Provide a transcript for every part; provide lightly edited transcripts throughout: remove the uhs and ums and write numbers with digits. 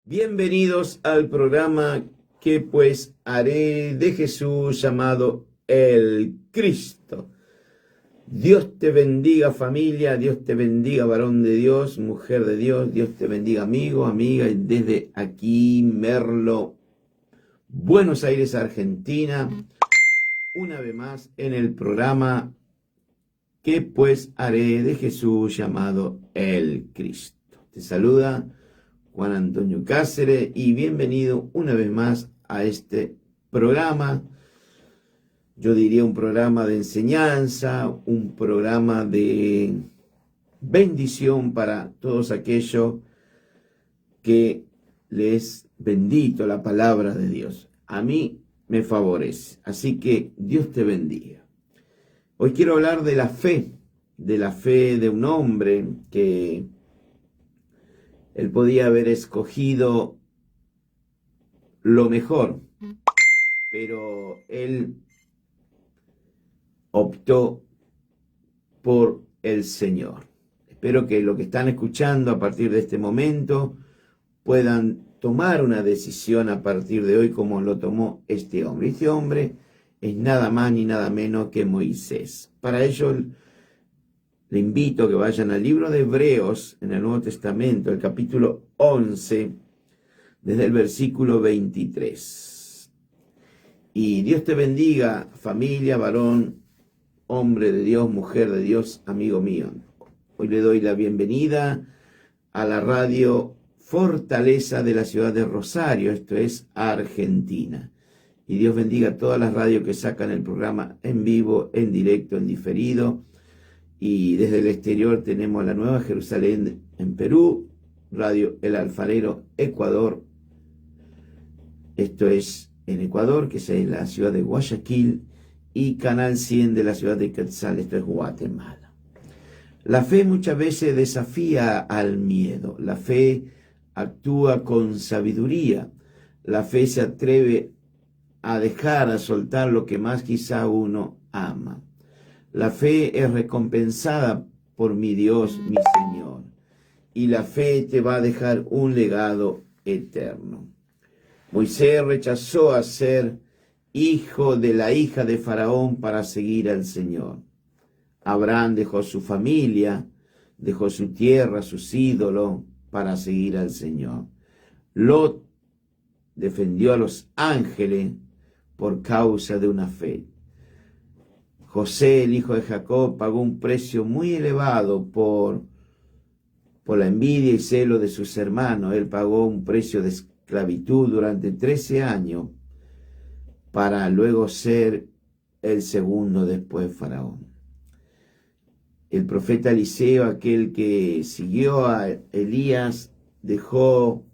Bienvenidos al programa ¿Qué pues haré de Jesús llamado el Cristo? Dios te bendiga familia, Dios te bendiga varón de Dios, mujer de Dios, Dios te bendiga amigo, amiga, desde aquí Merlo, Buenos Aires, Argentina, una vez más en el programa ¿Qué pues haré de Jesús llamado el Cristo? Te saluda Juan Antonio Cáceres y bienvenido una vez más a este programa. Yo diría un programa de enseñanza, un programa de bendición para todos aquellos que les bendito la palabra de Dios. A mí me favorece, así que Dios te bendiga. Hoy quiero hablar de la fe de un hombre que él podía haber escogido lo mejor, pero él optó por el Señor. Espero que lo que están escuchando a partir de este momento puedan tomar una decisión a partir de hoy como lo tomó este hombre. Este hombre es nada más ni nada menos que Moisés. Para ello le invito a que vayan al libro de Hebreos en el Nuevo Testamento, el capítulo 11, desde el versículo 23. Y Dios te bendiga, familia, varón, hombre de Dios, mujer de Dios, amigo mío. Hoy le doy la bienvenida a la radio Fortaleza de la ciudad de Rosario, esto es Argentina. Y Dios bendiga a todas las radios que sacan el programa en vivo, en directo, en diferido. Y desde el exterior tenemos la Nueva Jerusalén en Perú, Radio El Alfarero, Ecuador. Esto es en Ecuador, que es en la ciudad de Guayaquil, y Canal 100 de la ciudad de Quetzal, esto es Guatemala. La fe muchas veces desafía al miedo. La fe actúa con sabiduría. La fe se atreve a dejar, a soltar lo que más quizá uno ama. La fe es recompensada por mi Dios, mi Señor. Y la fe te va a dejar un legado eterno. Moisés rechazó a ser hijo de la hija de Faraón para seguir al Señor. Abraham dejó su familia, dejó su tierra, sus ídolos, para seguir al Señor. Lot defendió a los ángeles por causa de una fe. José, el hijo de Jacob, pagó un precio muy elevado por la envidia y celo de sus hermanos. Él pagó un precio de esclavitud durante 13 años para luego ser el segundo después de Faraón. El profeta Eliseo, aquel que siguió a Elías, dejó,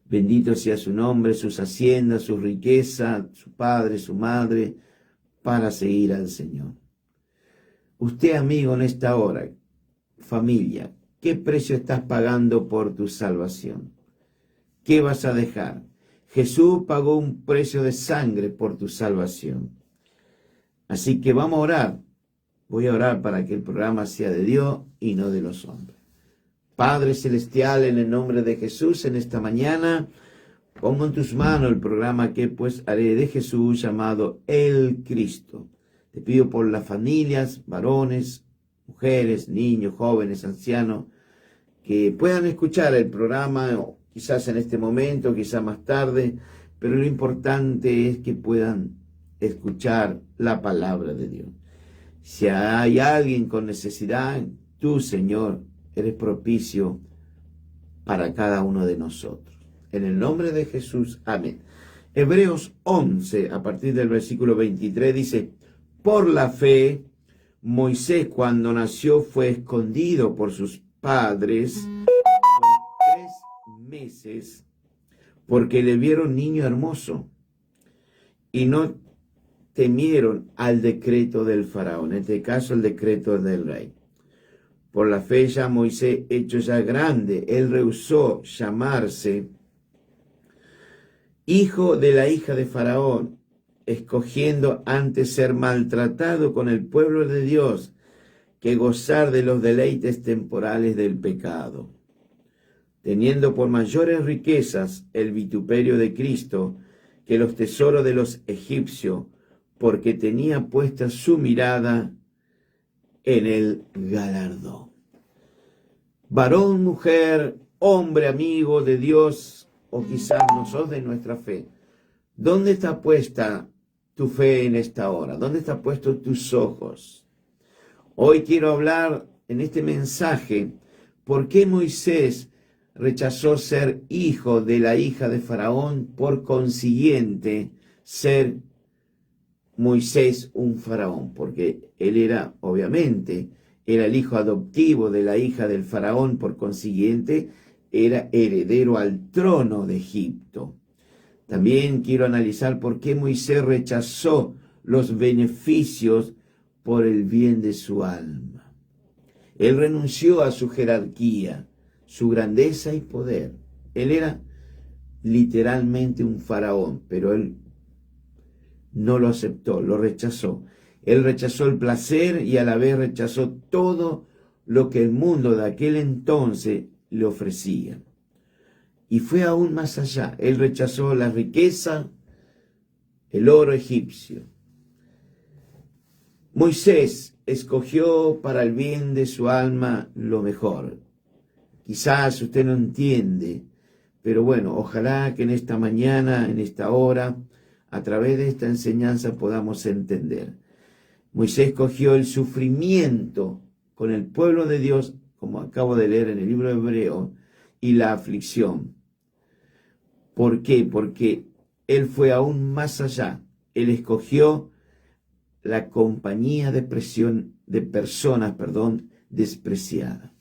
bendito sea su nombre, sus haciendas, su riqueza, su padre, su madre, para seguir al Señor. Usted, amigo, en esta hora, familia, ¿qué precio estás pagando por tu salvación? ¿Qué vas a dejar? Jesús pagó un precio de sangre por tu salvación. Así que vamos a orar. Voy a orar para que el programa sea de Dios y no de los hombres. Padre Celestial, en el nombre de Jesús, en esta mañana, pongo en tus manos el programa que pues haré de Jesús llamado el Cristo. Te pido por las familias, varones, mujeres, niños, jóvenes, ancianos, que puedan escuchar el programa, quizás en este momento, quizás más tarde, pero lo importante es que puedan escuchar la palabra de Dios. Si hay alguien con necesidad, tú, Señor, eres propicio para cada uno de nosotros. En el nombre de Jesús, amén. Hebreos 11, a partir del versículo 23, dice: por la fe, Moisés cuando nació fue escondido por sus padres por 3 meses, porque le vieron niño hermoso, y no temieron al decreto del faraón, en este caso el decreto del rey. Por la fe ya Moisés, hecho ya grande, él rehusó llamarse hijo de la hija de Faraón, escogiendo antes ser maltratado con el pueblo de Dios que gozar de los deleites temporales del pecado. teniendo por mayores riquezas el vituperio de Cristo que los tesoros de los egipcios, porque tenía puesta su mirada en el galardón. Varón, mujer, hombre, amigo de Dios, o quizás no sos de nuestra fe, ¿dónde está puesta tu fe en esta hora? ¿Dónde están puestos tus ojos? Hoy quiero hablar en este mensaje por qué Moisés rechazó ser hijo de la hija de Faraón, por consiguiente ser Moisés un faraón, porque él era, obviamente, era el hijo adoptivo de la hija del faraón, por consiguiente, era heredero al trono de Egipto. También quiero analizar por qué Moisés rechazó los beneficios por el bien de su alma. Él renunció a su jerarquía, su grandeza y poder. Él era literalmente un faraón, pero él no lo aceptó, lo rechazó. Él rechazó el placer y a la vez rechazó todo lo que el mundo de aquel entonces le ofrecía. Y fue aún más allá. Él rechazó la riqueza, el oro egipcio. Moisés escogió para el bien de su alma lo mejor. Quizás usted no entiende, pero bueno, ojalá que en esta mañana, en esta hora, a través de esta enseñanza podamos entender. Moisés escogió el sufrimiento con el pueblo de Dios, como acabo de leer en el libro de Hebreo, y la aflicción. ¿Por qué? Porque él fue aún más allá. Él escogió la compañía de personas despreciadas.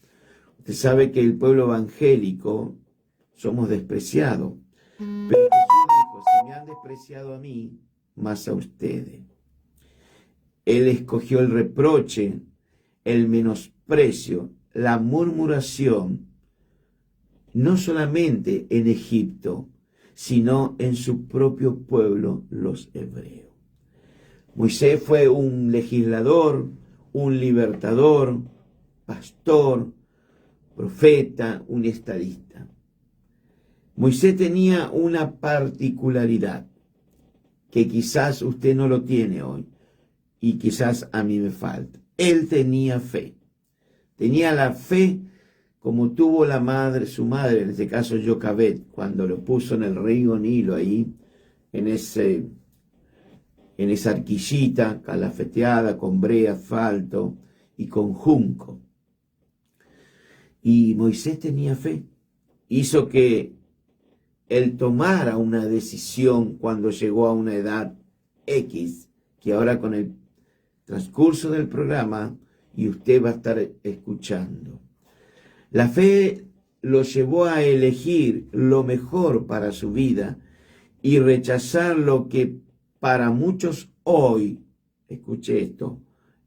Usted sabe que el pueblo evangélico somos despreciados. Pero Jesús dijo, si me han despreciado a mí, más a ustedes. Él escogió el reproche, el menosprecio, la murmuración, no solamente en Egipto, sino en su propio pueblo, los hebreos. Moisés fue un legislador, un libertador, pastor, profeta, un estadista. Moisés tenía una particularidad que quizás usted no lo tiene hoy y quizás a mí me falta. Él tenía fe. Tenía la fe como tuvo su madre, en este caso Jochebed, cuando lo puso en el río Nilo ahí, en esa arquillita calafeteada con brea, asfalto y con junco. Y Moisés tenía fe. Hizo que él tomara una decisión cuando llegó a una edad X, que ahora con el transcurso del programa y usted va a estar escuchando. La fe lo llevó a elegir lo mejor para su vida y rechazar lo que para muchos hoy, escuche esto,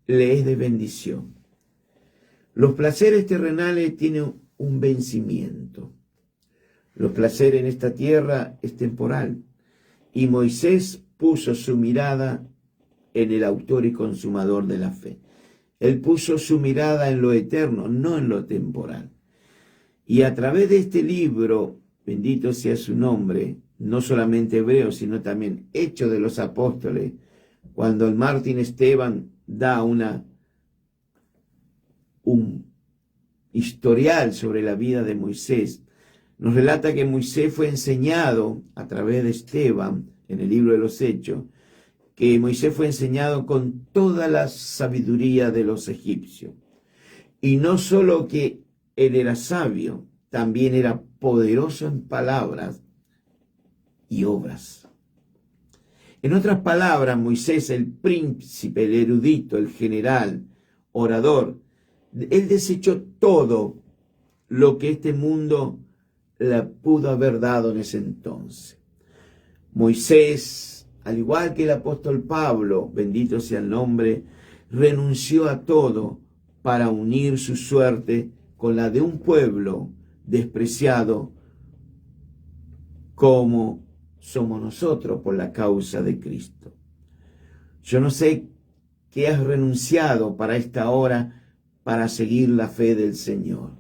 le es de bendición. Los placeres terrenales tienen un vencimiento. Los placeres en esta tierra es temporal. Y Moisés puso su mirada en el autor y consumador de la fe. Él puso su mirada en lo eterno, no en lo temporal. Y a través de este libro, bendito sea su nombre, no solamente Hebreo, sino también Hechos de los Apóstoles, cuando el Martín Esteban da un historial sobre la vida de Moisés, nos relata que Moisés fue enseñado a través de Esteban, en el libro de los Hechos, que Moisés fue enseñado con toda la sabiduría de los egipcios. Y no solo que él era sabio, también era poderoso en palabras y obras. En otras palabras, Moisés, el príncipe, el erudito, el general, orador, él desechó todo lo que este mundo le pudo haber dado en ese entonces. Moisés, al igual que el apóstol Pablo, bendito sea el nombre, renunció a todo para unir su suerte con la de un pueblo despreciado como somos nosotros por la causa de Cristo. Yo no sé qué has renunciado para esta hora para seguir la fe del Señor.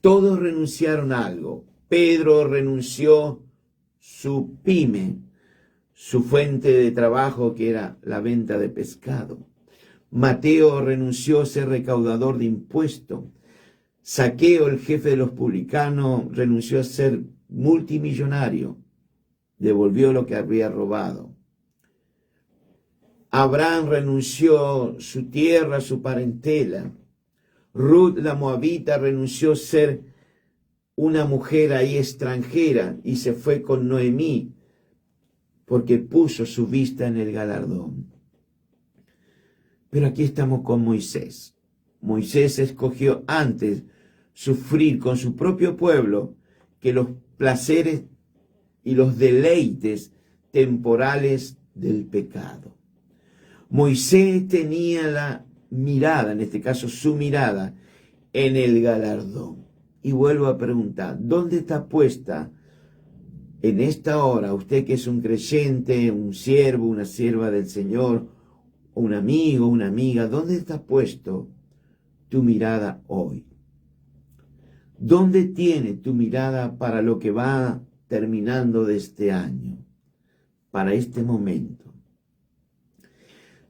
Todos renunciaron a algo. Pedro renunció su pyme, su fuente de trabajo, que era la venta de pescado. Mateo renunció a ser recaudador de impuestos. Zaqueo, el jefe de los publicanos, renunció a ser multimillonario. Devolvió lo que había robado. Abraham renunció su tierra, su parentela. Ruth, la moabita, renunció a ser una mujer ahí extranjera y se fue con Noemí porque puso su vista en el galardón. Pero aquí estamos con Moisés. Moisés escogió antes sufrir con su propio pueblo que los placeres y los deleites temporales del pecado. Moisés tenía la mirada, en este caso su mirada, en el galardón. Y vuelvo a preguntar, ¿dónde está puesta en esta hora, usted que es un creyente, un siervo, una sierva del Señor, un amigo, una amiga, ¿dónde está puesto tu mirada hoy? ¿Dónde tiene tu mirada para lo que va terminando de este año, para este momento?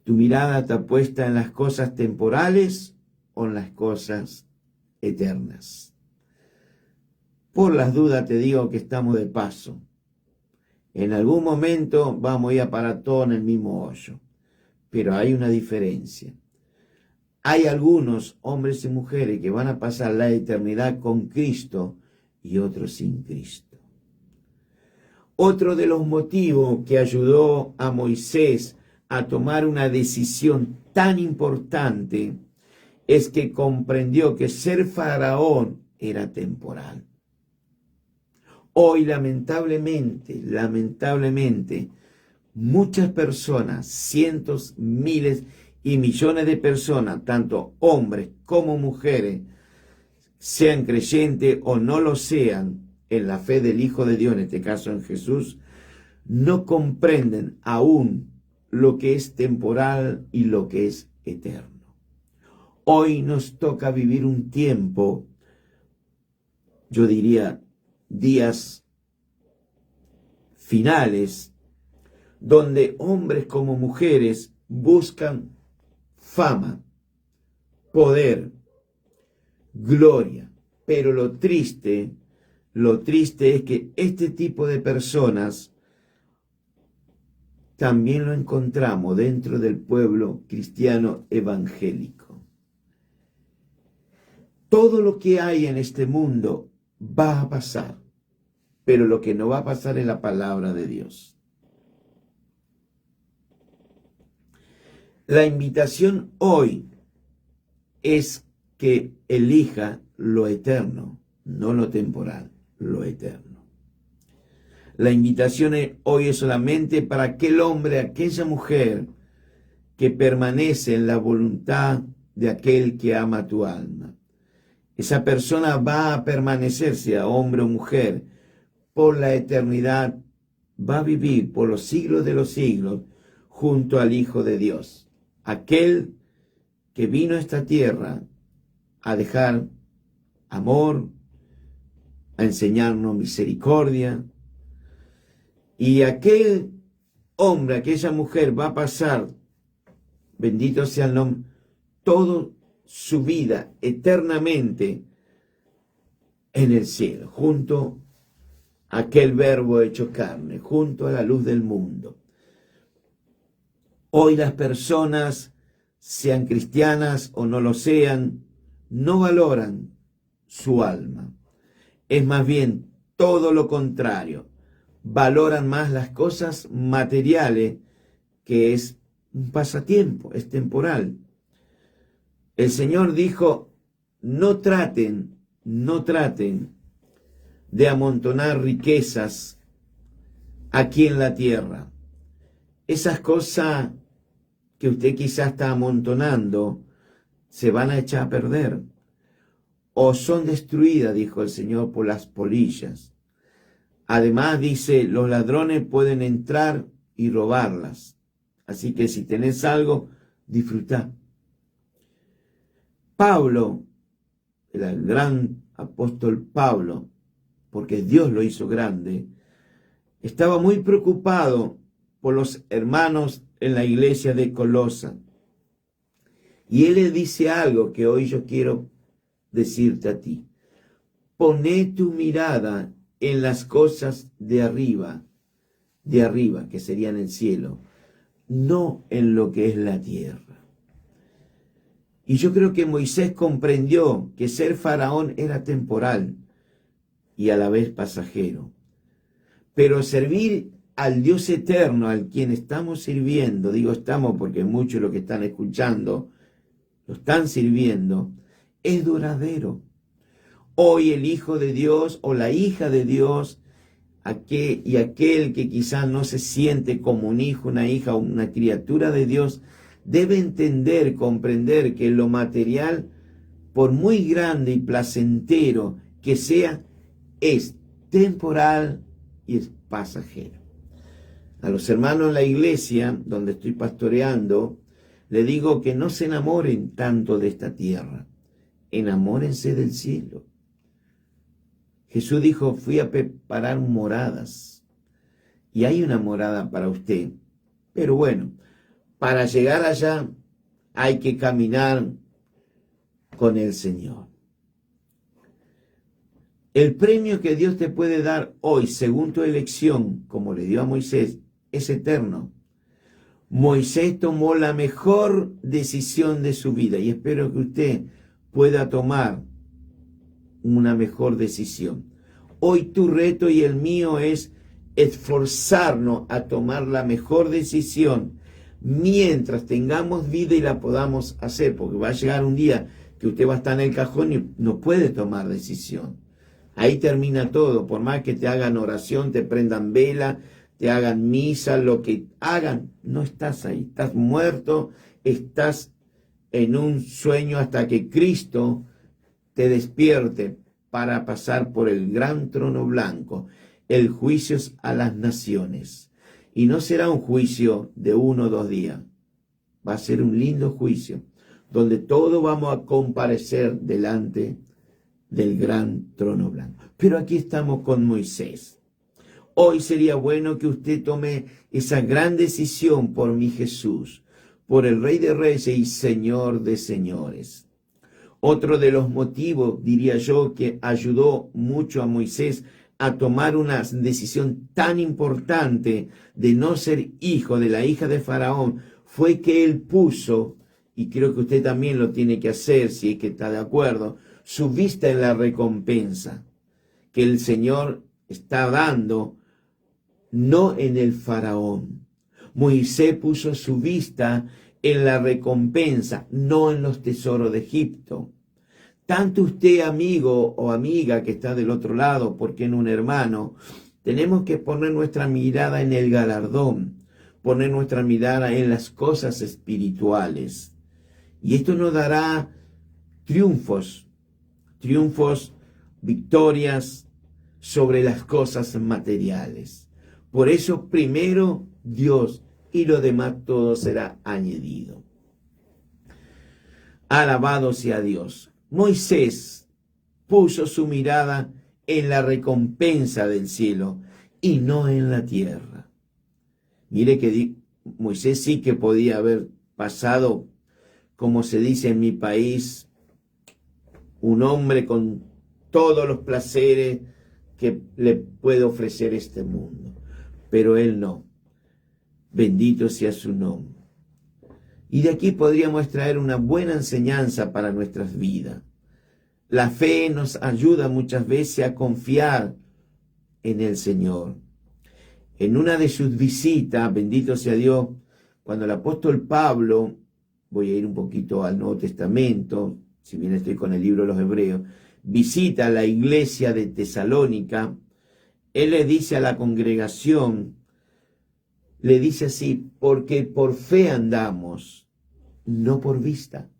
¿Tu mirada está puesta en las cosas temporales o en las cosas eternas? Por las dudas te digo que estamos de paso. En algún momento vamos a ir a parar todo en el mismo hoyo. Pero hay una diferencia. Hay algunos hombres y mujeres que van a pasar la eternidad con Cristo y otros sin Cristo. Otro de los motivos que ayudó a Moisés a tomar una decisión tan importante es que comprendió que ser faraón era temporal. Hoy, lamentablemente, muchas personas, cientos, miles y millones de personas, tanto hombres como mujeres, sean creyentes o no lo sean, en la fe del Hijo de Dios, en este caso en Jesús, no comprenden aún lo que es temporal y lo que es eterno. Hoy nos toca vivir un tiempo, yo diría, días finales, donde hombres como mujeres buscan fama, poder, gloria. Pero lo triste es que este tipo de personas también lo encontramos dentro del pueblo cristiano evangélico. Todo lo que hay en este mundo va a pasar, pero lo que no va a pasar es la palabra de Dios. La invitación hoy es que elija lo eterno, no lo temporal, lo eterno. La invitación hoy es solamente para aquel hombre, aquella mujer que permanece en la voluntad de aquel que ama tu alma. Esa persona va a permanecer, sea hombre o mujer, por la eternidad, va a vivir por los siglos de los siglos junto al Hijo de Dios. Aquel que vino a esta tierra a dejar amor, a enseñarnos misericordia. Y aquel hombre, aquella mujer va a pasar, bendito sea el nombre, toda su vida eternamente en el cielo, junto a aquel verbo hecho carne, junto a la luz del mundo. Hoy las personas, sean cristianas o no lo sean, no valoran su alma. Es más bien todo lo contrario. Valoran más las cosas materiales, que es un pasatiempo, es temporal. El Señor dijo, no traten de amontonar riquezas aquí en la tierra. Esas cosas que usted quizás está amontonando se van a echar a perder o son destruidas, dijo el Señor, por las polillas. Además, dice, los ladrones pueden entrar y robarlas. Así que si tenés algo, disfrutá. Pablo, el gran apóstol Pablo, porque Dios lo hizo grande, estaba muy preocupado por los hermanos en la iglesia de Colosa. Y él le dice algo que hoy yo quiero decirte a ti. Poné tu mirada en las cosas de arriba, que serían el cielo, no en lo que es la tierra. Y yo creo que Moisés comprendió que ser faraón era temporal y a la vez pasajero. Pero servir al Dios eterno, al quien estamos sirviendo, digo estamos porque muchos de los que están escuchando lo están sirviendo, es duradero. Hoy el Hijo de Dios o la hija de Dios, aquel que quizás no se siente como un hijo, una hija o una criatura de Dios, debe entender, comprender que lo material, por muy grande y placentero que sea, es temporal y es pasajero. A los hermanos en la iglesia, donde estoy pastoreando, le digo que no se enamoren tanto de esta tierra, enamórense del cielo. Jesús dijo, fui a preparar moradas, y hay una morada para usted. Pero bueno, para llegar allá hay que caminar con el Señor. El premio que Dios te puede dar hoy, según tu elección, como le dio a Moisés, es eterno. Moisés tomó la mejor decisión de su vida y espero que usted pueda tomar una mejor decisión. Hoy tu reto y el mío es esforzarnos a tomar la mejor decisión mientras tengamos vida y la podamos hacer, porque va a llegar un día que usted va a estar en el cajón y no puede tomar decisión. Ahí termina todo, por más que te hagan oración, te prendan vela, te hagan misa, lo que hagan, no estás ahí, estás muerto, estás en un sueño hasta que Cristo te despierte para pasar por el gran trono blanco, el juicio a las naciones. Y no será un juicio de 1 o 2 días, va a ser un lindo juicio, donde todos vamos a comparecer delante del gran trono blanco. Pero aquí estamos con Moisés. Hoy sería bueno que usted tome esa gran decisión por mi Jesús, por el Rey de Reyes y Señor de Señores. Otro de los motivos, diría yo, que ayudó mucho a Moisés a tomar una decisión tan importante de no ser hijo de la hija de Faraón, fue que él puso, y creo que usted también lo tiene que hacer si es que está de acuerdo, su vista en la recompensa que el Señor está dando, no en el Faraón. Moisés puso su vista en la recompensa, no en los tesoros de Egipto. Tanto usted, amigo o amiga que está del otro lado, porque en un hermano, tenemos que poner nuestra mirada en el galardón, poner nuestra mirada en las cosas espirituales. Y esto nos dará triunfos, victorias sobre las cosas materiales. Por eso primero Dios y lo demás todo será añadido. Alabado sea Dios. Moisés puso su mirada en la recompensa del cielo y no en la tierra. Mire que Moisés sí que podía haber pasado, como se dice en mi país, un hombre con todos los placeres que le puede ofrecer este mundo. Pero él no. Bendito sea su nombre. Y de aquí podríamos traer una buena enseñanza para nuestras vidas. La fe nos ayuda muchas veces a confiar en el Señor. En una de sus visitas, bendito sea Dios, cuando el apóstol Pablo, voy a ir un poquito al Nuevo Testamento, si bien estoy con el libro de los Hebreos, visita la iglesia de Tesalónica, él le dice a la congregación, le dice así, porque por fe andamos, no por vista.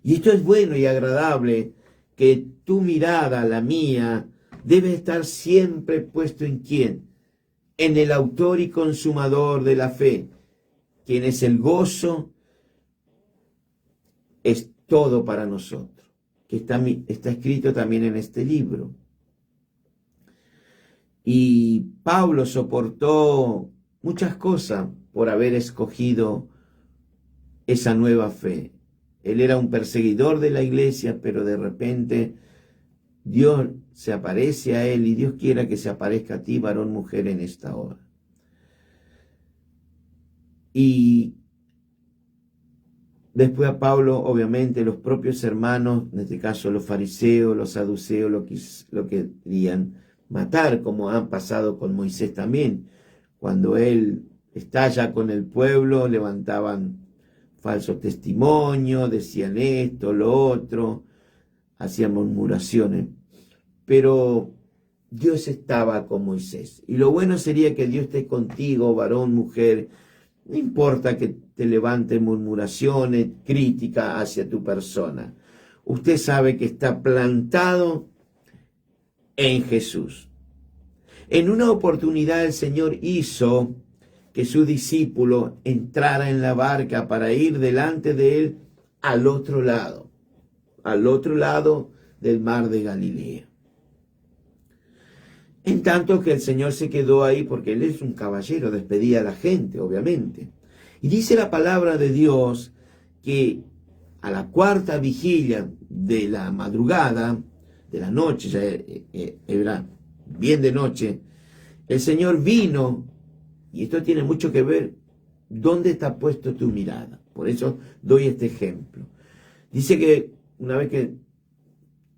Y esto es bueno y agradable, que tu mirada, la mía, debe estar siempre puesto en ¿quién? En el autor y consumador de la fe, quien es el gozo, es todo para nosotros. que está escrito también en este libro. Y Pablo soportó muchas cosas por haber escogido esa nueva fe. Él era un perseguidor de la iglesia, pero de repente Dios se aparece a él y Dios quiera que se aparezca a ti, varón, mujer, en esta hora. Y después a Pablo, obviamente, los propios hermanos, en este caso los fariseos, los saduceos, lo querían matar, como han pasado con Moisés también. Cuando él está ya con el pueblo, levantaban falsos testimonios, decían esto, lo otro, hacían murmuraciones. Pero Dios estaba con Moisés. Y lo bueno sería que Dios esté contigo, varón, mujer. No importa que te levanten murmuraciones, críticas hacia tu persona. Usted sabe que está plantado en Jesús. En una oportunidad el Señor hizo que su discípulo entrara en la barca para ir delante de él al otro lado del mar de Galilea. En tanto que el Señor se quedó ahí porque Él es un caballero, despedía a la gente, obviamente. Y dice la palabra de Dios que a la cuarta vigilia de la madrugada, de la noche, ya era bien de noche, el Señor vino, y esto tiene mucho que ver, ¿dónde está puesto tu mirada? Por eso doy este ejemplo. Dice que una vez que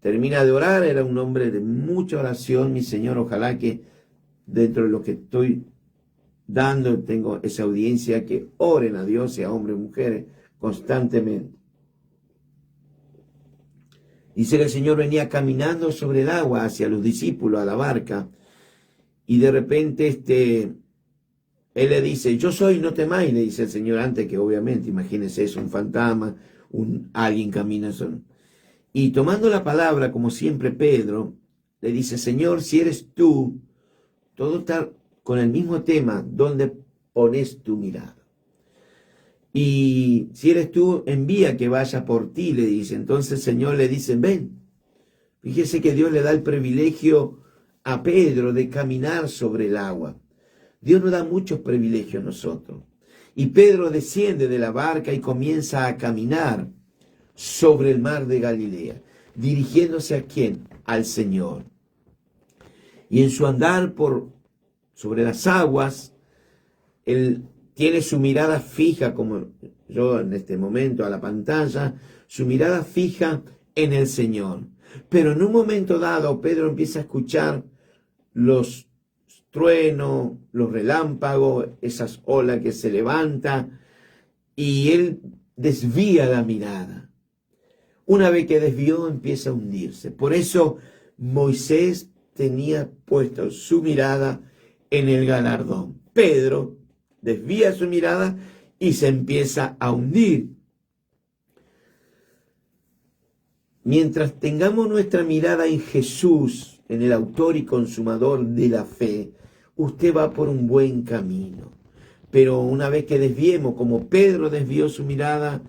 termina de orar, era un hombre de mucha oración, mi Señor, ojalá que dentro de lo que estoy dando, tengo esa audiencia que oren a Dios, sea hombres o mujeres, constantemente. Dice que el Señor venía caminando sobre el agua hacia los discípulos, a la barca, y de repente Él le dice, yo soy, no temáis, le dice el Señor, antes que obviamente, imagínense, es un fantasma, alguien camina solo. Y tomando la palabra, como siempre Pedro, le dice, Señor, si eres tú, todo está con el mismo tema, ¿dónde pones tu mirada? Y si eres tú, envía que vaya por ti, le dice. Entonces el Señor le dice, ven. Fíjese que Dios le da el privilegio a Pedro de caminar sobre el agua. Dios nos da muchos privilegios a nosotros. Y Pedro desciende de la barca y comienza a caminar sobre el mar de Galilea, dirigiéndose ¿a quién? Al Señor. Y en su andar sobre las aguas, él tiene su mirada fija, como yo en este momento a la pantalla, su mirada fija en el Señor. Pero en un momento dado, Pedro empieza a escuchar los truenos, los relámpagos, esas olas que se levantan, y él desvía la mirada. Una vez que desvió, empieza a hundirse. Por eso Moisés tenía puesto su mirada en el galardón. Pedro desvía su mirada y se empieza a hundir. Mientras tengamos nuestra mirada en Jesús, en el autor y consumador de la fe, usted va por un buen camino. Pero una vez que desviemos, como Pedro desvió su mirada,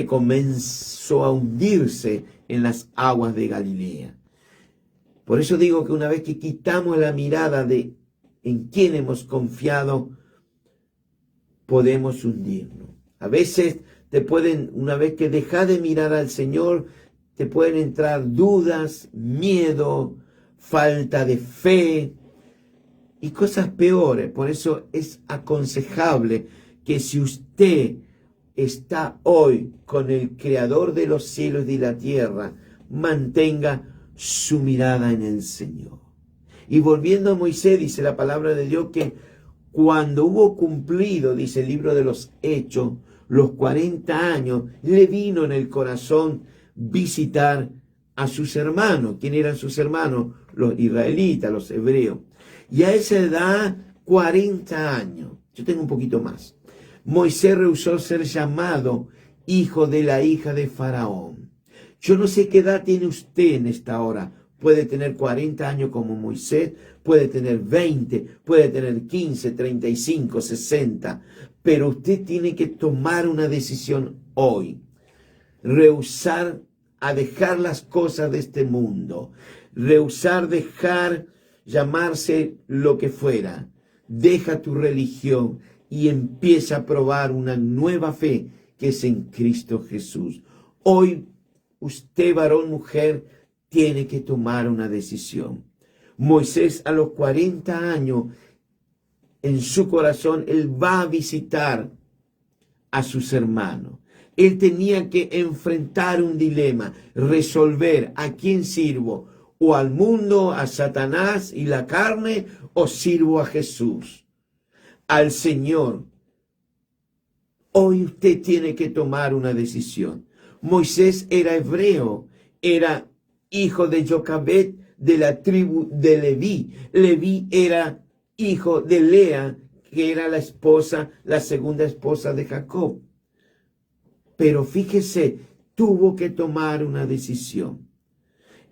comenzó a hundirse en las aguas de Galilea. Por eso digo que una vez que quitamos la mirada de en quién hemos confiado, podemos hundirnos. A veces una vez que dejas de mirar al Señor, te pueden entrar dudas, miedo, falta de fe y cosas peores. Por eso es aconsejable que si usted está hoy con el Creador de los cielos y la tierra, mantenga su mirada en el Señor. Y volviendo a Moisés, dice la palabra de Dios que cuando hubo cumplido, dice el libro de los Hechos, los 40 años, le vino en el corazón visitar a sus hermanos. ¿Quién eran sus hermanos? Los israelitas, los hebreos. Y a esa edad, 40 años, yo tengo un poquito más, Moisés rehusó ser llamado hijo de la hija de Faraón. Yo no sé qué edad tiene usted en esta hora. Puede tener 40 años como Moisés, puede tener 20, puede tener 15, 35, 60. Pero usted tiene que tomar una decisión hoy. Rehusar a dejar las cosas de este mundo, rehusar dejar llamarse lo que fuera. Deja tu religión y empieza a probar una nueva fe que es en Cristo Jesús. Hoy usted, varón, mujer, tiene que tomar una decisión. Moisés a los 40 años, en su corazón, él va a visitar a sus hermanos. Él tenía que enfrentar un dilema, resolver a quién sirvo, o al mundo, a Satanás y la carne, o sirvo a Jesús, al Señor. Hoy usted tiene que tomar una decisión. Moisés era hebreo, era hijo de Jocabet, de la tribu de Leví. Leví era hijo de Lea, que era la segunda esposa de Jacob. Pero fíjese, tuvo que tomar una decisión.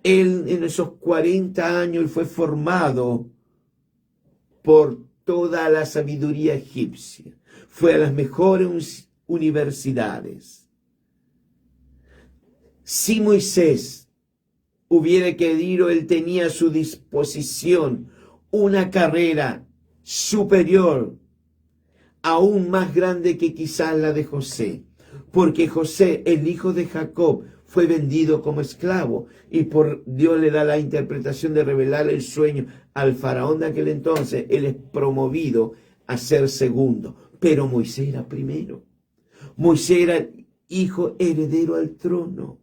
Él en esos 40 años fue formado por toda la sabiduría egipcia. Fue a las mejores universidades. Si Moisés hubiera querido, él tenía a su disposición una carrera superior, aún más grande que quizás la de José, porque José, el hijo de Jacob, fue vendido como esclavo y por Dios le da la interpretación de revelar el sueño al faraón de aquel entonces. Él es promovido a ser segundo, pero Moisés era primero. Moisés era hijo heredero al trono.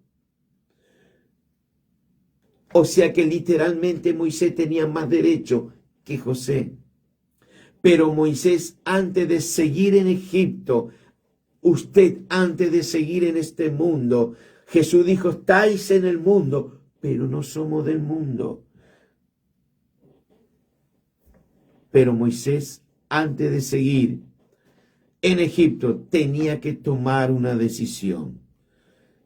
O sea que literalmente Moisés tenía más derecho que José. Pero Moisés, antes de seguir en Egipto, usted antes de seguir en este mundo, Jesús dijo, estáis en el mundo, pero no somos del mundo. Pero Moisés, antes de seguir en Egipto, tenía que tomar una decisión,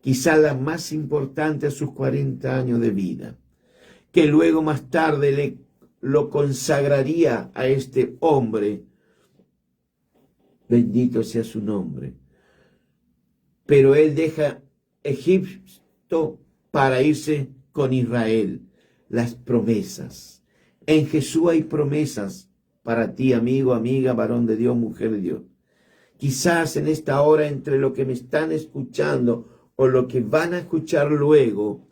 quizá la más importante a sus 40 años de vida, que luego más tarde lo consagraría a este hombre. Bendito sea su nombre. Pero él deja Egipto para irse con Israel. Las promesas. En Jesús hay promesas para ti, amigo, amiga, varón de Dios, mujer de Dios. Quizás en esta hora, entre lo que me están escuchando o lo que van a escuchar luego,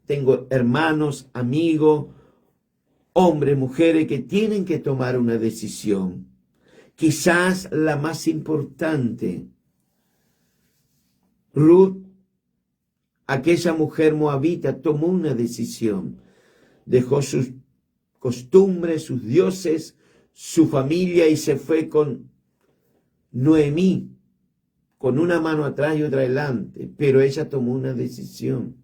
tengo hermanos, amigos, hombres, mujeres que tienen que tomar una decisión. Quizás la más importante. Ruth, aquella mujer moabita, tomó una decisión. Dejó sus costumbres, sus dioses, su familia y se fue con Noemí, con una mano atrás y otra adelante. Pero ella tomó una decisión.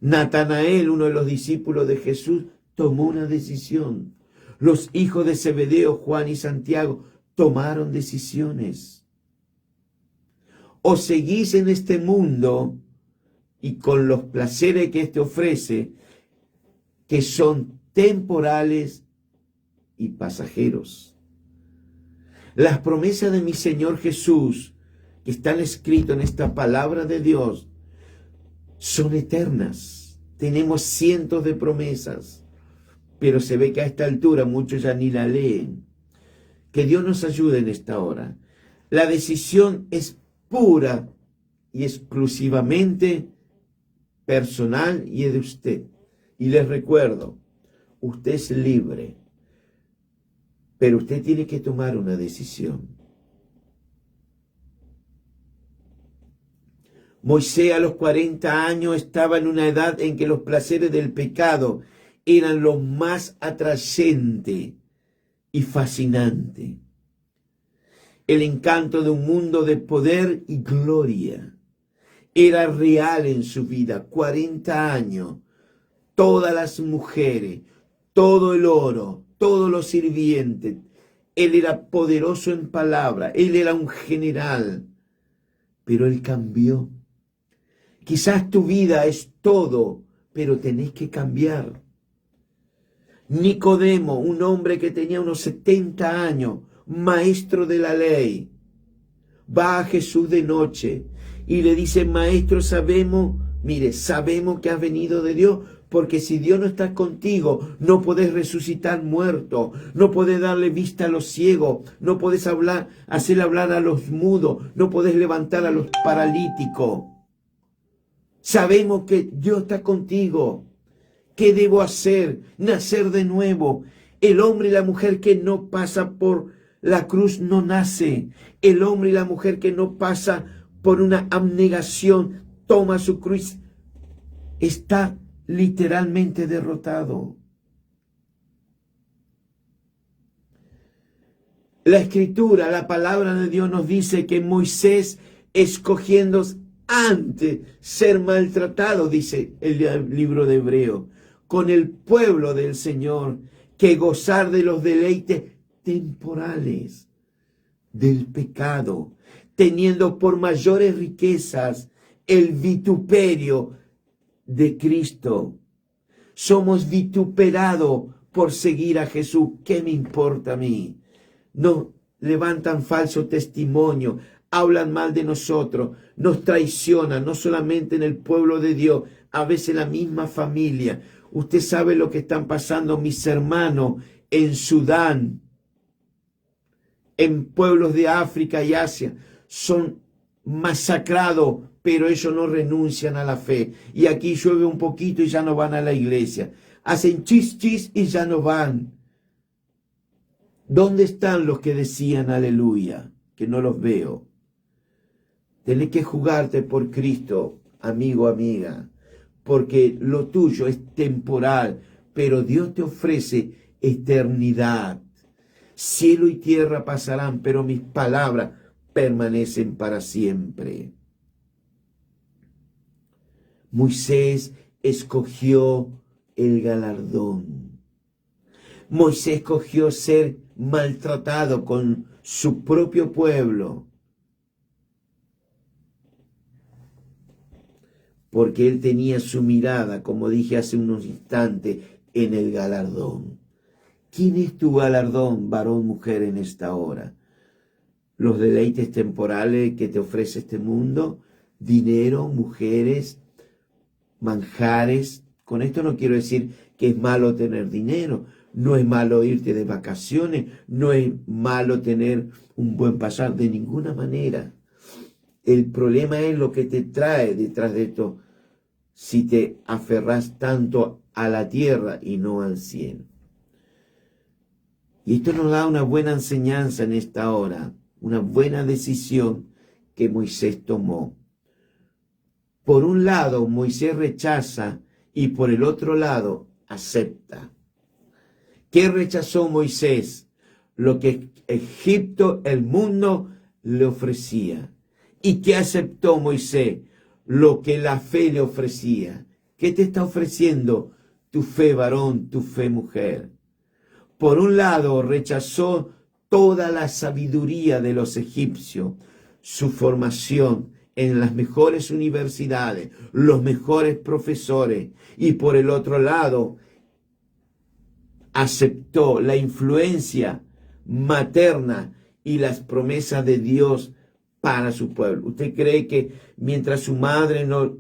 Natanael, uno de los discípulos de Jesús, tomó una decisión. Los hijos de Zebedeo, Juan y Santiago, tomaron decisiones. O seguís en este mundo y con los placeres que éste ofrece, que son temporales y pasajeros. Las promesas de mi Señor Jesús, que están escritas en esta palabra de Dios, son eternas. Tenemos cientos de promesas, pero se ve que a esta altura muchos ya ni la leen. Que Dios nos ayude en esta hora. La decisión es pura y exclusivamente personal y es de usted. Y les recuerdo, usted es libre, pero usted tiene que tomar una decisión. Moisés a los 40 años estaba en una edad en que los placeres del pecado eran lo más atrayente y fascinante. El encanto de un mundo de poder y gloria era real en su vida. 40 años, todas las mujeres, todo el oro, todos los sirvientes. Él era poderoso en palabra, él era un general, pero él cambió. Quizás tu vida es todo, pero tenés que cambiar. Nicodemo, un hombre que tenía unos 70 años, maestro de la ley, va a Jesús de noche y le dice, maestro, sabemos que has venido de Dios, porque si Dios no está contigo, no podés resucitar muertos, no podés darle vista a los ciegos, no podés hacer hablar a los mudos, no podés levantar a los paralíticos. Sabemos que Dios está contigo. ¿Qué debo hacer? Nacer de nuevo. El hombre y la mujer que no pasa por la cruz no nace. El hombre y la mujer que no pasa por una abnegación, toma su cruz, está literalmente derrotado. La Escritura, la palabra de Dios nos dice que Moisés, escogiendo antes ser maltratado, dice el libro de Hebreo, con el pueblo del Señor, que gozar de los deleites temporales del pecado, teniendo por mayores riquezas el vituperio de Cristo. Somos vituperados por seguir a Jesús. ¿Qué me importa a mí? Nos levantan falso testimonio, hablan mal de nosotros, nos traicionan, no solamente en el pueblo de Dios, a veces en la misma familia. Usted sabe lo que están pasando mis hermanos en Sudán, en pueblos de África y Asia. Son masacrados, pero ellos no renuncian a la fe. Y aquí llueve un poquito y ya no van a la iglesia. Hacen chis, chis y ya no van. ¿Dónde están los que decían aleluya? Que no los veo. Tenés que jugarte por Cristo, amigo, amiga, porque lo tuyo es temporal, pero Dios te ofrece eternidad. Cielo y tierra pasarán, pero mis palabras permanecen para siempre. Moisés escogió el galardón. Moisés escogió ser maltratado con su propio pueblo, porque él tenía su mirada, como dije hace unos instantes, en el galardón. ¿Quién es tu galardón, varón, mujer, en esta hora? ¿Los deleites temporales que te ofrece este mundo? ¿Dinero, mujeres, manjares? Con esto no quiero decir que es malo tener dinero. No es malo irte de vacaciones. No es malo tener un buen pasar, de ninguna manera. El problema es lo que te trae detrás de esto, si te aferras tanto a la tierra y no al cielo. Y esto nos da una buena enseñanza en esta hora, una buena decisión que Moisés tomó. Por un lado, Moisés rechaza y por el otro lado, acepta. ¿Qué rechazó Moisés? Lo que Egipto, el mundo, le ofrecía. ¿Y qué aceptó Moisés? Lo que la fe le ofrecía. ¿Qué te está ofreciendo tu fe, varón, tu fe, mujer? Por un lado, rechazó toda la sabiduría de los egipcios, su formación en las mejores universidades, los mejores profesores. Y por el otro lado, aceptó la influencia materna y las promesas de Dios para su pueblo. ¿Usted cree que mientras su madre no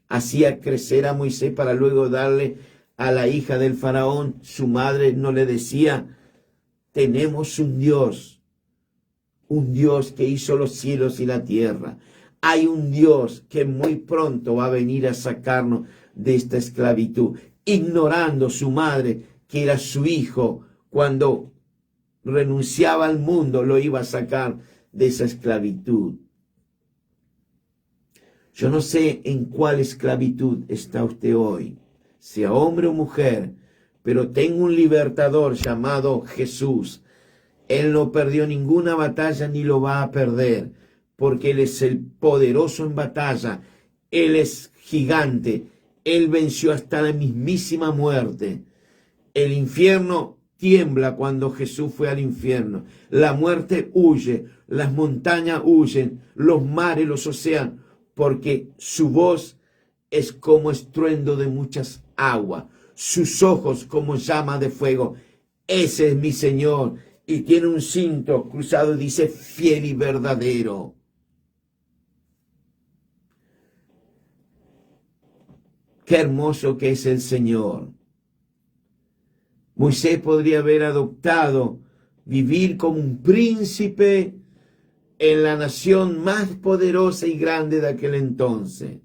hacía crecer a Moisés para luego darle a la hija del faraón, su madre no le decía, tenemos un Dios que hizo los cielos y la tierra? Hay un Dios que muy pronto va a venir a sacarnos de esta esclavitud, ignorando su madre, que era su hijo, cuando renunciaba al mundo, lo iba a sacar de esa esclavitud. Yo no sé en cuál esclavitud está usted hoy, sea hombre o mujer, pero tengo un libertador llamado Jesús. Él no perdió ninguna batalla ni lo va a perder, porque Él es el poderoso en batalla. Él es gigante. Él venció hasta la mismísima muerte. El infierno tiembla cuando Jesús fue al infierno. La muerte huye, las montañas huyen, los mares, los océanos, porque su voz es como estruendo de muchas aguas, sus ojos como llama de fuego. Ese es mi Señor, y tiene un cinto cruzado y dice fiel y verdadero. Qué hermoso que es el Señor. Moisés podría haber adoptado vivir como un príncipe en la nación más poderosa y grande de aquel entonces.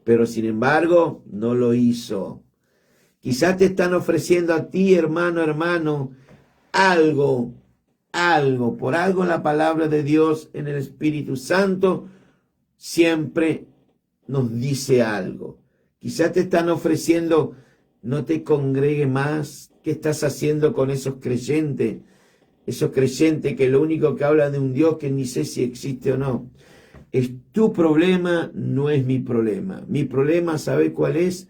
Pero sin embargo, no lo hizo. Quizás te están ofreciendo a ti, hermano, algo, por algo la palabra de Dios en el Espíritu Santo siempre nos dice algo. Quizás te están ofreciendo, no te congregue más. ¿Qué estás haciendo con esos creyentes? Esos creyentes que lo único que hablan de un Dios que ni sé si existe o no. Es tu problema, no es mi problema. Mi problema, ¿sabe cuál es?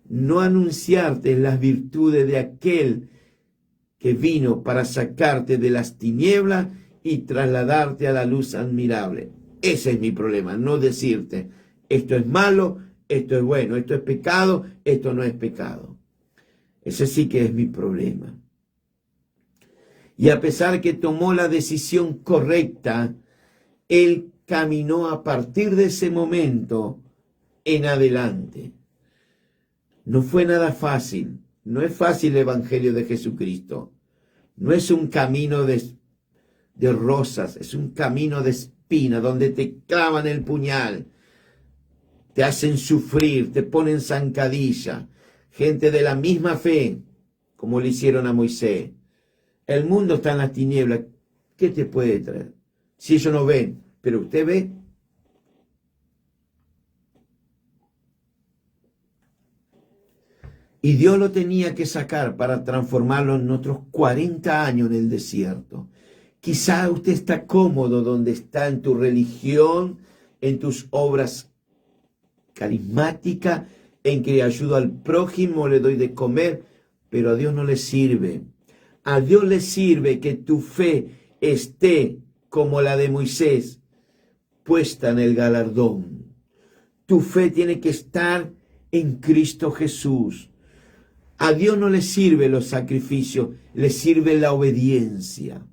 No anunciarte las virtudes de aquel que vino para sacarte de las tinieblas y trasladarte a la luz admirable. Ese es mi problema, no decirte, esto es malo, esto es bueno, esto es pecado, esto no es pecado. Ese sí que es mi problema. Y a pesar que tomó la decisión correcta, él caminó a partir de ese momento en adelante. No fue nada fácil. No es fácil el Evangelio de Jesucristo. No es un camino de rosas, es un camino de espina donde te clavan el puñal, te hacen sufrir, te ponen zancadilla. Gente de la misma fe, como le hicieron a Moisés. El mundo está en las tinieblas. ¿Qué te puede traer? Si ellos no ven, pero usted ve. Y Dios lo tenía que sacar para transformarlo en otros 40 años en el desierto. Quizá usted está cómodo donde está en tu religión, en tus obras carismáticas, en que ayudo al prójimo, le doy de comer, pero a Dios no le sirve. A Dios le sirve que tu fe esté como la de Moisés, puesta en el galardón. Tu fe tiene que estar en Cristo Jesús. A Dios no le sirven los sacrificios, le sirve la obediencia.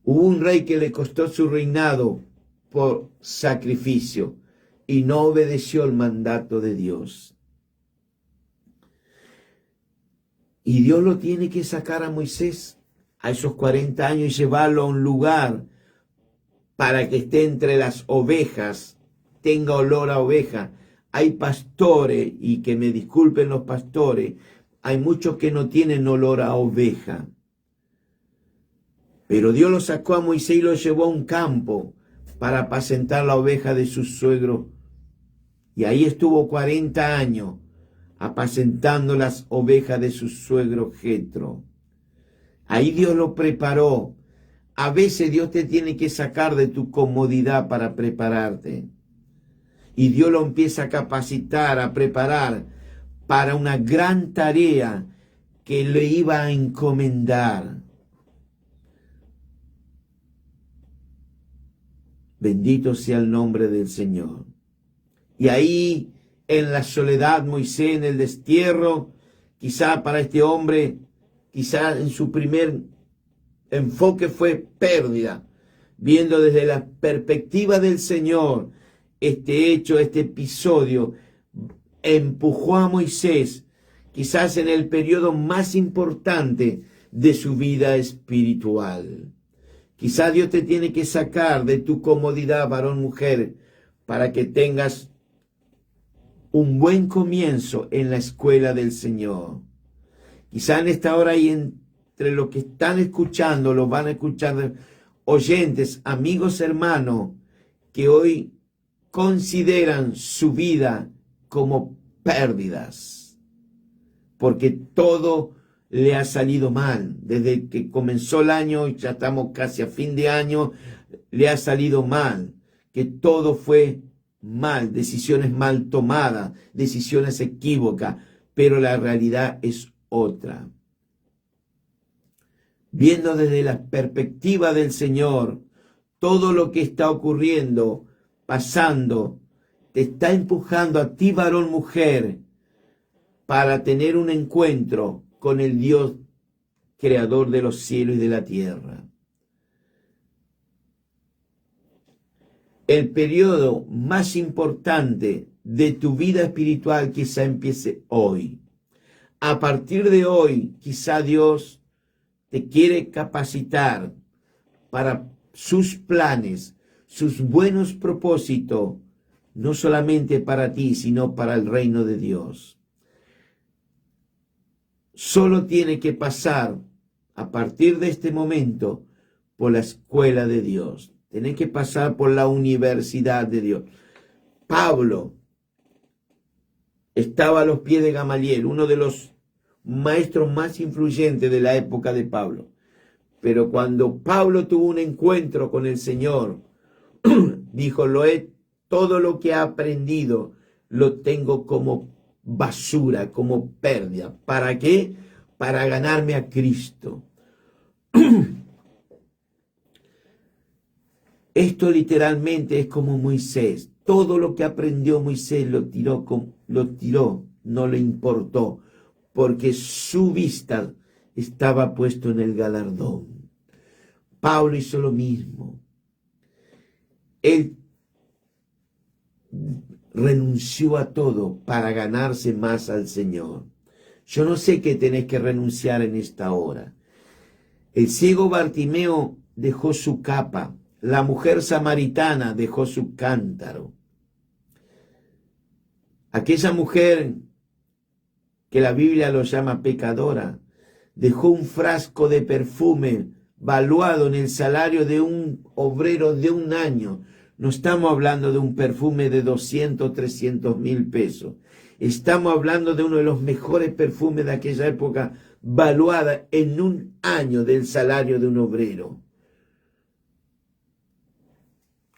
Hubo un rey que le costó su reinado por sacrificio y no obedeció el mandato de Dios. Y Dios lo tiene que sacar a Moisés a esos 40 años y llevarlo a un lugar para que esté entre las ovejas, tenga olor a oveja. Hay pastores, y que me disculpen los pastores, hay muchos que no tienen olor a oveja. Pero Dios lo sacó a Moisés y lo llevó a un campo para apacentar la oveja de su suegro. Y ahí estuvo 40 años apacentando las ovejas de su suegro Jetro. Ahí Dios lo preparó. A veces Dios te tiene que sacar de tu comodidad para prepararte. Y Dios lo empieza a capacitar, a preparar para una gran tarea que le iba a encomendar. Bendito sea el nombre del Señor. Y ahí, en la soledad, Moisés, en el destierro, quizá para este hombre, quizá en su primer enfoque fue pérdida, viendo desde la perspectiva del Señor, este hecho, este episodio, empujó a Moisés, quizás en el periodo más importante de su vida espiritual. Quizá Dios te tiene que sacar de tu comodidad, varón, mujer, para que tengas un buen comienzo en la escuela del Señor. Quizá en esta hora y entre los que están escuchando, los van a escuchar oyentes, amigos, hermanos, que hoy consideran su vida como pérdidas, porque todo le ha salido mal. Desde que comenzó el año, ya estamos casi a fin de año, le ha salido mal, que todo fue mal, decisiones mal tomadas, decisiones equívocas, pero la realidad es otra. Viendo desde la perspectiva del Señor, todo lo que está ocurriendo, pasando, te está empujando a ti, varón, mujer, para tener un encuentro con el Dios creador de los cielos y de la tierra. el periodo más importante de tu vida espiritual quizá empiece hoy. A partir de hoy, quizá Dios te quiere capacitar para sus planes, sus buenos propósitos, no solamente para ti, sino para el reino de Dios. Solo tiene que pasar, a partir de este momento, por la escuela de Dios. Tenés que pasar por la universidad de Dios. Pablo estaba a los pies de Gamaliel, uno de los maestros más influyentes de la época de Pablo. Pero cuando Pablo tuvo un encuentro con el Señor, dijo, todo lo que he aprendido lo tengo como basura, como pérdida. ¿Para qué? Para ganarme a Cristo. Esto literalmente es como Moisés. Todo lo que aprendió Moisés lo tiró, no le importó, porque su vista estaba puesto en el galardón. Pablo hizo lo mismo. Él renunció a todo para ganarse más al Señor. Yo no sé qué tenés que renunciar en esta hora. El ciego Bartimeo dejó su capa. La mujer samaritana dejó su cántaro. Aquella mujer que la Biblia lo llama pecadora, dejó un frasco de perfume valuado en el salario de un obrero de un año. No estamos hablando de un perfume de 200, 300 mil pesos. Estamos hablando de uno de los mejores perfumes de aquella época, valuada en un año del salario de un obrero.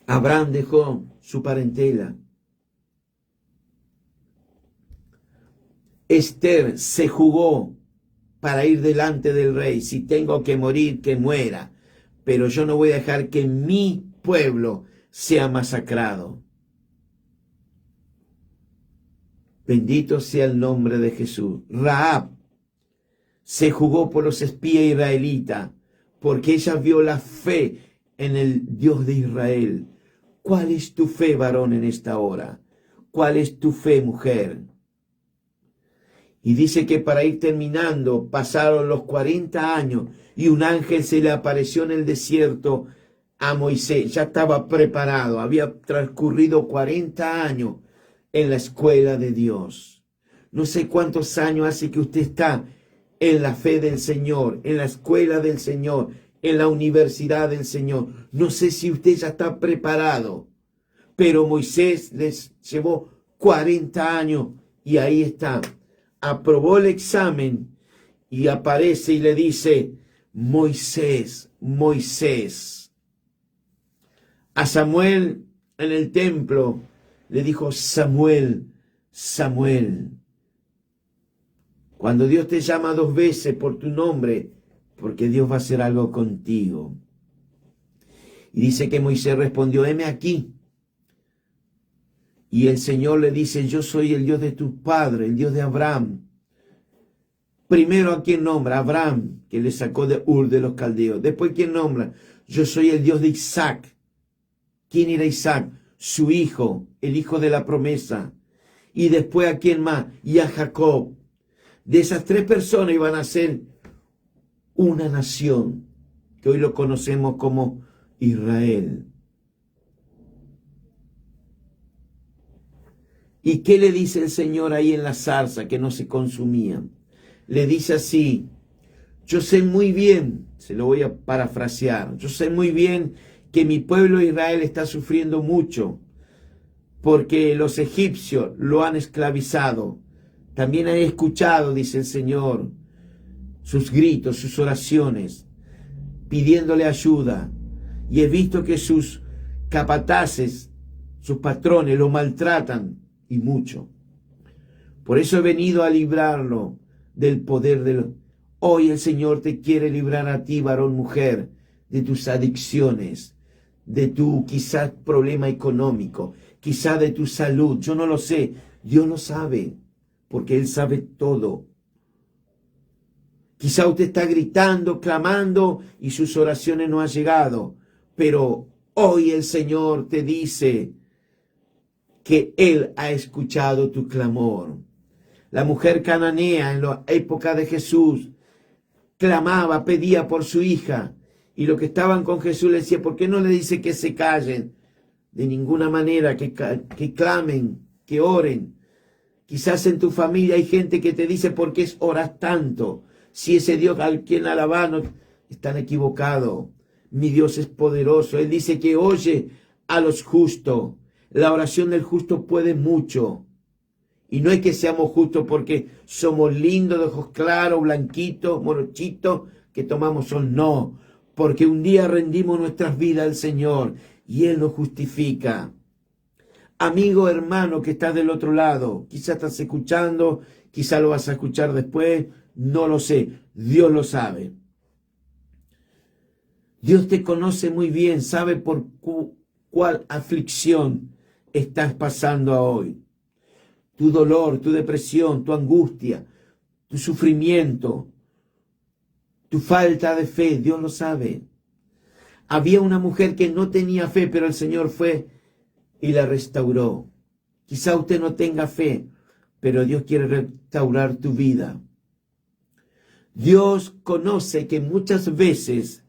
Abraham dejó su parentela. Esther se jugó para ir delante del rey. Si tengo que morir, que muera. Pero yo no voy a dejar que mi pueblo sea masacrado. Bendito sea el nombre de Jesús. Rahab se jugó por los espías israelitas porque ella vio la fe en el Dios de Israel. ¿Cuál es tu fe, varón, en esta hora? ¿Cuál es tu fe, mujer? Y dice que para ir terminando, pasaron los 40 años y un ángel se le apareció en el desierto a Moisés. Ya estaba preparado, había transcurrido 40 años en la escuela de Dios. No sé cuántos años hace que usted está en la fe del Señor, en la escuela del Señor, en la universidad del Señor. No sé si usted ya está preparado, pero Moisés les llevó 40 años y ahí está. Aprobó el examen y aparece y le dice, Moisés, Moisés. A Samuel en el templo le dijo, Samuel, Samuel. Cuando Dios te llama 2 veces por tu nombre, porque Dios va a hacer algo contigo. Y dice que Moisés respondió, heme aquí. Y el Señor le dice, yo soy el Dios de tu padre, el Dios de Abraham. Primero, ¿a quién nombra? Abraham, que le sacó de Ur de los Caldeos. Después, ¿quién nombra? Yo soy el Dios de Isaac. ¿Quién era Isaac? Su hijo, el hijo de la promesa. Y después, ¿a quién más? Y a Jacob. De esas 3 personas iban a ser una nación, que hoy lo conocemos como Israel. ¿Y qué le dice el Señor ahí en la zarza que no se consumían? Le dice así, yo sé muy bien, se lo voy a parafrasear, yo sé muy bien que mi pueblo Israel está sufriendo mucho porque los egipcios lo han esclavizado. También he escuchado, dice el Señor, sus gritos, sus oraciones, pidiéndole ayuda. Y he visto que sus capataces, sus patrones, lo maltratan y mucho. Por eso he venido a librarlo del poder del... Hoy el Señor te quiere librar a ti, varón, mujer, de tus adicciones, de tu quizás problema económico, quizás de tu salud. Yo no lo sé, Dios lo sabe, porque Él sabe todo. Quizá usted está gritando, clamando y sus oraciones no han llegado, pero Hoy el Señor te dice que Él ha escuchado tu clamor. La mujer cananea en la época de Jesús clamaba, pedía por su hija. Y los que estaban con Jesús le decían, ¿por qué no le dice que se callen? De ninguna manera, que clamen, que oren. Quizás en tu familia hay gente que te dice, ¿por qué oras tanto? Si ese Dios al quien alabamos, están equivocados. Mi Dios es poderoso. Él dice que oye a los justos. La oración del justo puede mucho. Y no es que seamos justos porque somos lindos, de ojos claros, blanquitos, morochitos, que tomamos sol. No, porque un día rendimos nuestras vidas al Señor y Él nos justifica. Amigo, hermano que estás del otro lado, quizás estás escuchando, quizás lo vas a escuchar después, no lo sé, Dios lo sabe. Dios te conoce muy bien, sabe por cuál aflicción estás pasando hoy. Tu dolor, tu depresión, tu angustia, tu sufrimiento, tu falta de fe, Dios lo sabe. Había una mujer que no tenía fe, pero el Señor fue y la restauró. Quizá usted no tenga fe, pero Dios quiere restaurar tu vida. Dios conoce que muchas veces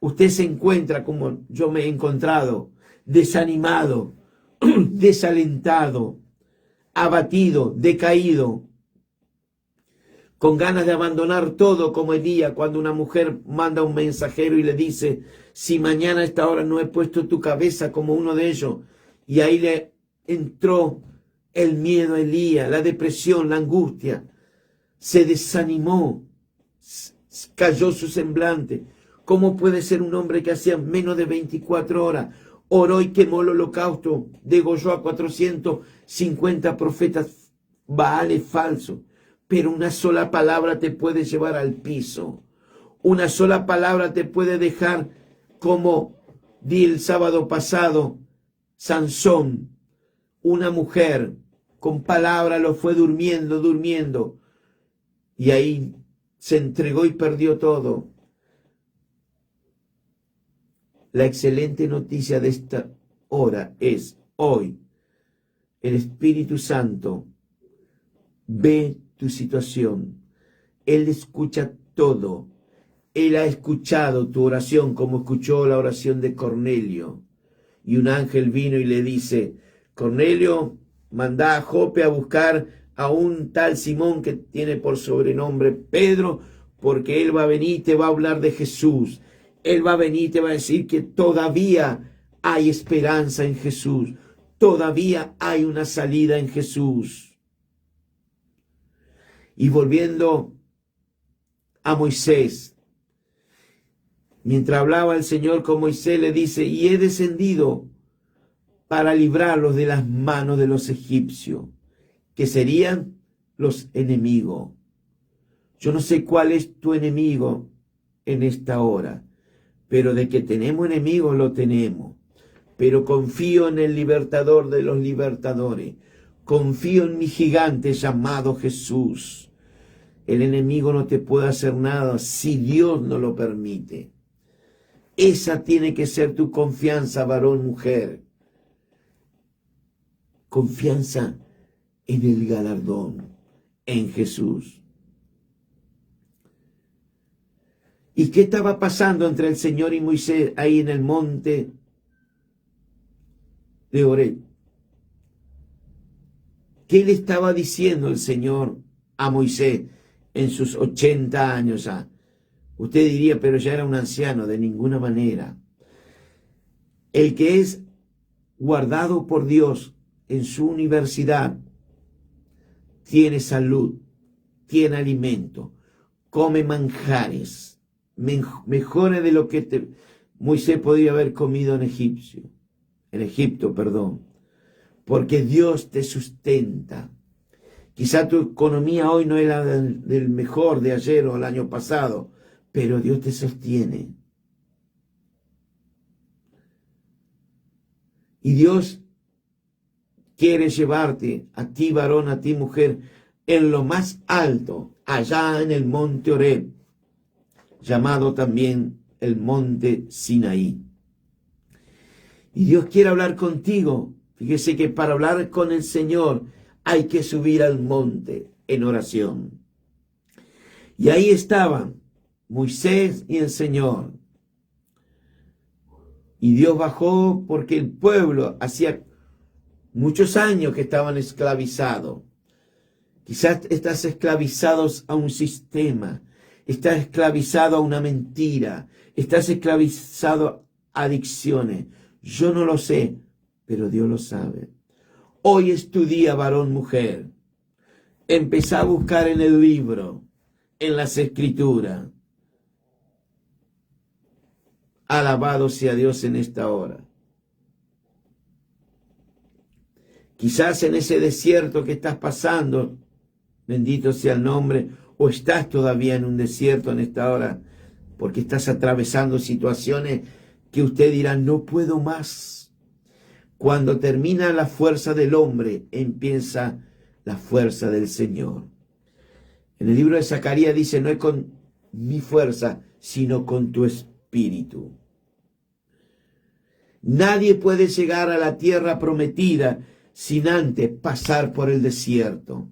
usted se encuentra, como yo me he encontrado, desanimado, desalentado, abatido, decaído, con ganas de abandonar todo, como Elías, cuando una mujer manda un mensajero y le dice, si mañana a esta hora no he puesto tu cabeza como uno de ellos. Y ahí le entró el miedo a Elías, la depresión, la angustia. Se desanimó, cayó su semblante. ¿Cómo puede ser un hombre que hacía menos de 24 horas oró y quemó el holocausto, degolló a 450 profetas baales falsos? Pero una sola palabra te puede llevar al piso. Una sola palabra te puede dejar como di el sábado pasado, Sansón, una mujer con palabra lo fue durmiendo. Y ahí se entregó y perdió todo. La excelente noticia de esta hora es, hoy, el Espíritu Santo ve tu situación. Él escucha todo. Él ha escuchado tu oración como escuchó la oración de Cornelio. Y un ángel vino y le dice, Cornelio, manda a Jope a buscar a un tal Simón que tiene por sobrenombre Pedro, porque él va a venir y te va a hablar de Jesús. Él va a venir y te va a decir que todavía hay esperanza en Jesús. Todavía hay una salida en Jesús. Y volviendo a Moisés, mientras hablaba el Señor con Moisés, le dice, y he descendido para librarlos de las manos de los egipcios, que serían los enemigos. Yo no sé cuál es tu enemigo en esta hora, pero de que tenemos enemigos lo tenemos. Pero confío en el libertador de los libertadores. Confío en mi gigante llamado Jesús. El enemigo no te puede hacer nada si Dios no lo permite. Esa tiene que ser tu confianza, varón, mujer. Confianza en el galardón, en Jesús. ¿Y qué estaba pasando entre el Señor y Moisés ahí en el monte de Horeb? ¿Qué le estaba diciendo el Señor a Moisés en sus 80 años ya? Usted diría, pero ya era un anciano. De ninguna manera. El que es guardado por Dios en su universidad tiene salud, tiene alimento, come manjares, mejores de lo que Moisés podía haber comido en Egipto, porque Dios te sustenta. Quizá tu economía hoy no es la del mejor de ayer o el año pasado, pero Dios te sostiene. Y Dios quiere llevarte, a ti varón, a ti mujer, en lo más alto, allá en el monte Horeb, llamado también el monte Sinaí. Y Dios quiere hablar contigo. Fíjese que para hablar con el Señor hay que subir al monte en oración. Y ahí estaban Moisés y el Señor. Y Dios bajó porque el pueblo hacía muchos años que estaban esclavizados. Quizás estás esclavizados a un sistema, estás esclavizado a una mentira, estás esclavizado a adicciones. Yo no lo sé, pero Dios lo sabe. Hoy es tu día, varón, mujer. Empezá a buscar en el libro, en las escrituras. Alabado sea Dios en esta hora. Quizás en ese desierto que estás pasando, bendito sea el nombre, o estás todavía en un desierto en esta hora, porque estás atravesando situaciones que usted dirá, no puedo más. Cuando termina la fuerza del hombre, empieza la fuerza del Señor. En el libro de Zacarías dice, no es con mi fuerza, sino con tu espíritu. Nadie puede llegar a la tierra prometida sin antes pasar por el desierto.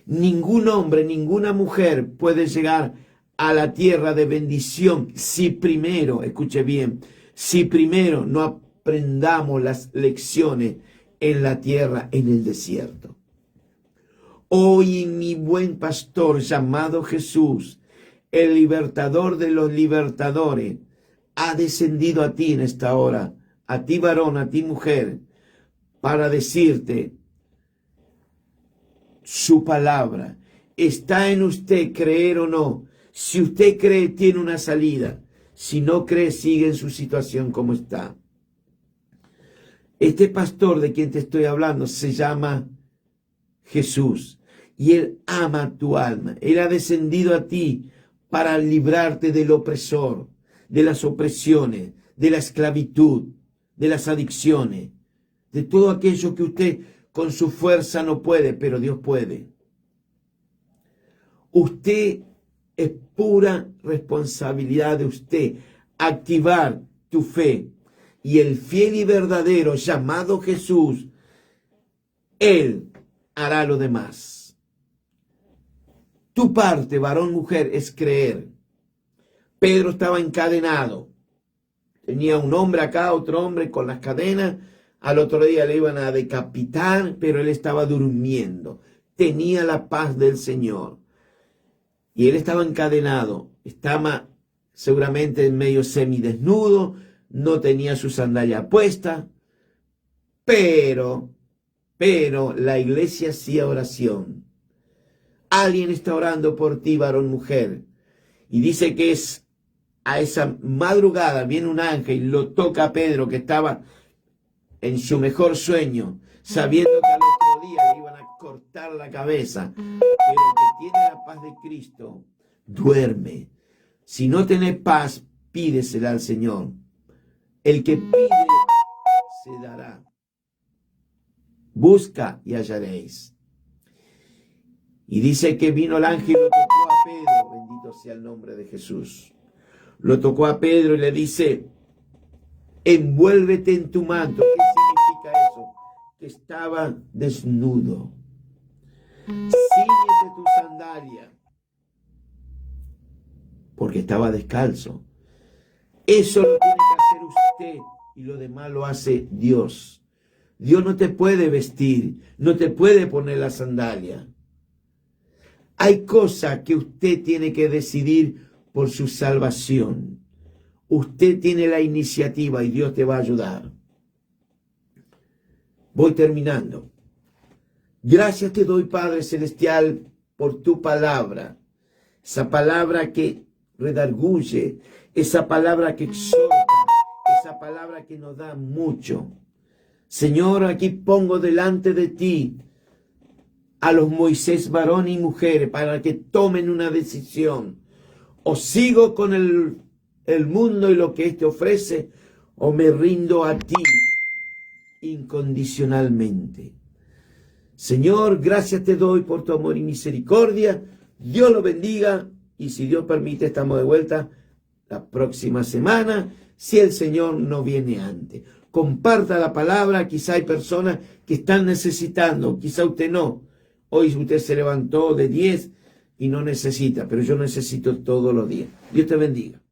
Ningún hombre, ninguna mujer puede llegar a la tierra de bendición si primero, escuche bien, si primero no aprendamos las lecciones en la tierra, en el desierto. Hoy mi buen pastor llamado Jesús, el libertador de los libertadores, ha descendido a ti en esta hora, a ti varón, a ti mujer, para decirte su palabra. Está en usted creer o no. Si usted cree, tiene una salida. Si no cree, sigue en su situación como está. Este pastor de quien te estoy hablando se llama Jesús y Él ama tu alma. Él ha descendido a ti para librarte del opresor, de las opresiones, de la esclavitud, de las adicciones, de todo aquello que usted con su fuerza no puede, pero Dios puede. Usted es pura responsabilidad de usted activar tu fe. Y el fiel y verdadero llamado Jesús, Él hará lo demás. Tu parte, varón, mujer, es creer. Pedro estaba encadenado. Tenía un hombre acá, otro hombre con las cadenas. Al otro día le iban a decapitar, pero él estaba durmiendo. Tenía la paz del Señor. Y él estaba encadenado. Estaba seguramente en medio semidesnudo. No tenía su sandalia puesta. Pero la iglesia hacía oración. Alguien está orando por ti, varón, mujer. Y dice que es a esa madrugada viene un ángel y lo toca a Pedro, que estaba en su mejor sueño, sabiendo que al otro día le iban a cortar la cabeza. Pero el que tiene la paz de Cristo, duerme. Si no tenés paz, pídesela al Señor. El que pide, se dará. Busca y hallaréis. Y dice que vino el ángel y lo tocó a Pedro. Bendito sea el nombre de Jesús. Lo tocó a Pedro y le dice, envuélvete en tu manto. ¿Qué significa eso? Que estaba desnudo. Cíñete tu sandalia. Porque estaba descalzo. Eso lo tiene que hacer usted y lo demás lo hace Dios. Dios no te puede vestir, no te puede poner la sandalia. Hay cosas que usted tiene que decidir por su salvación. Usted tiene la iniciativa y Dios te va a ayudar. Voy terminando. Gracias te doy, Padre Celestial, por tu palabra. Esa palabra que redarguye, esa palabra que exhorta, esa palabra que nos da mucho. Señor, aquí pongo delante de ti a los Moisés, varón y mujer, para que tomen una decisión. O sigo con el mundo y lo que éste ofrece, o me rindo a ti incondicionalmente. Señor, gracias te doy por tu amor y misericordia. Dios lo bendiga y si Dios permite estamos de vuelta la próxima semana, si el Señor no viene antes. comparta la palabra. Quizá hay personas que están necesitando, quizá usted no. Hoy usted se levantó de 10 y no necesita, pero yo necesito todos los días. Dios te bendiga.